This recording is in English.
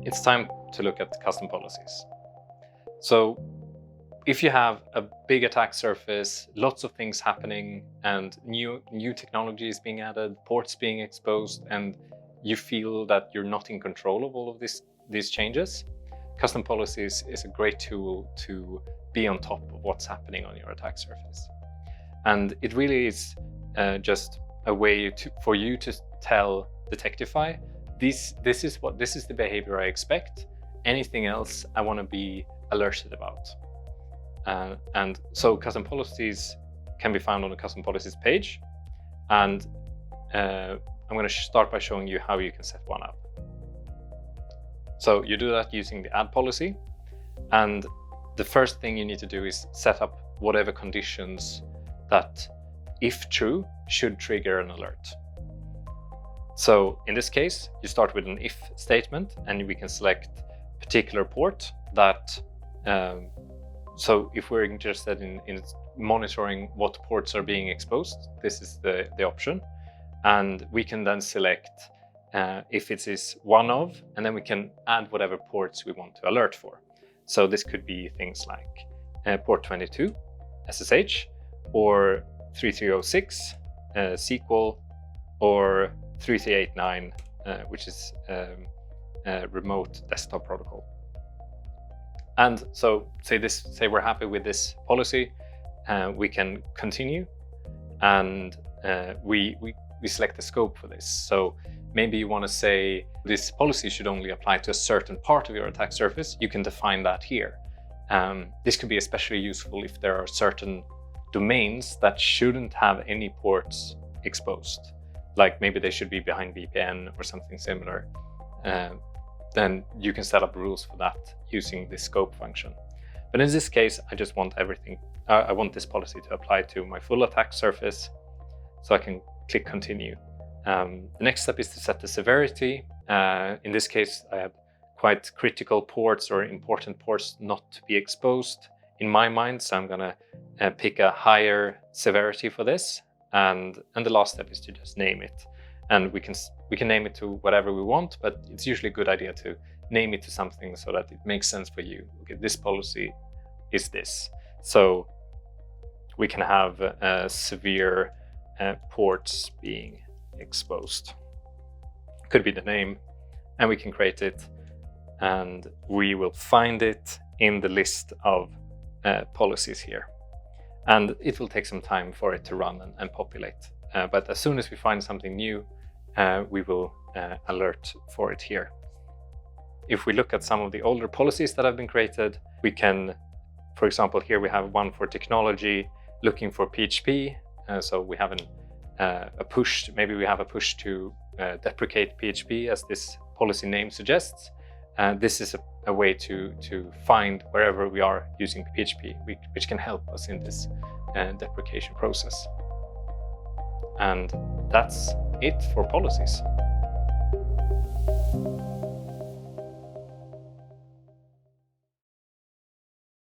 it's time to look at custom policies. So if you have a big attack surface, lots of things happening, and new technologies being added, ports being exposed, and you feel that you're not in control of all of these changes, custom policies is a great tool to be on top of what's happening on your attack surface. And it really is just a way for you to tell Detectify, this is the behavior I expect. Anything else I want to be alerted about. And so custom policies can be found on the custom policies page. And I'm going to start by showing you how you can set one up. So you do that using the add policy. And the first thing you need to do is set up whatever conditions that, if true, should trigger an alert. So in this case, you start with an if statement, and we can select particular port that so if we're interested in monitoring what ports are being exposed, this is the option. And we can then select if it is one of, and then we can add whatever ports we want to alert for. So this could be things like port 22, SSH, or 3306, SQL, or 3389, which is remote desktop protocol. And so say we're happy with this policy, we can continue, and we select the scope for this. So maybe you want to say this policy should only apply to a certain part of your attack surface. You can define that here. This could be especially useful if there are certain domains that shouldn't have any ports exposed, like maybe they should be behind VPN or something similar. Then you can set up rules for that using the scope function. But in this case, I just want everything. I want this policy to apply to my full attack surface, so I can click continue. The next step is to set the severity. In this case, I have quite critical ports or important ports not to be exposed in my mind, so I'm gonna pick a higher severity for this. And the last step is to just name it. And we can name it to whatever we want, but it's usually a good idea to name it to something so that it makes sense for you. Okay, this policy is this. So we can have severe ports being exposed. Could be the name, and we can create it, and we will find it in the list of policies here. And it will take some time for it to run and populate. But as soon as we find something new, we will alert for it here. If we look at some of the older policies that have been created, we can, for example, here we have one for technology looking for PHP. So we have a push, maybe we have a push to deprecate PHP, as this policy name suggests. This is a way to find wherever we are using PHP, which can help us in this deprecation process. And that's it for policies.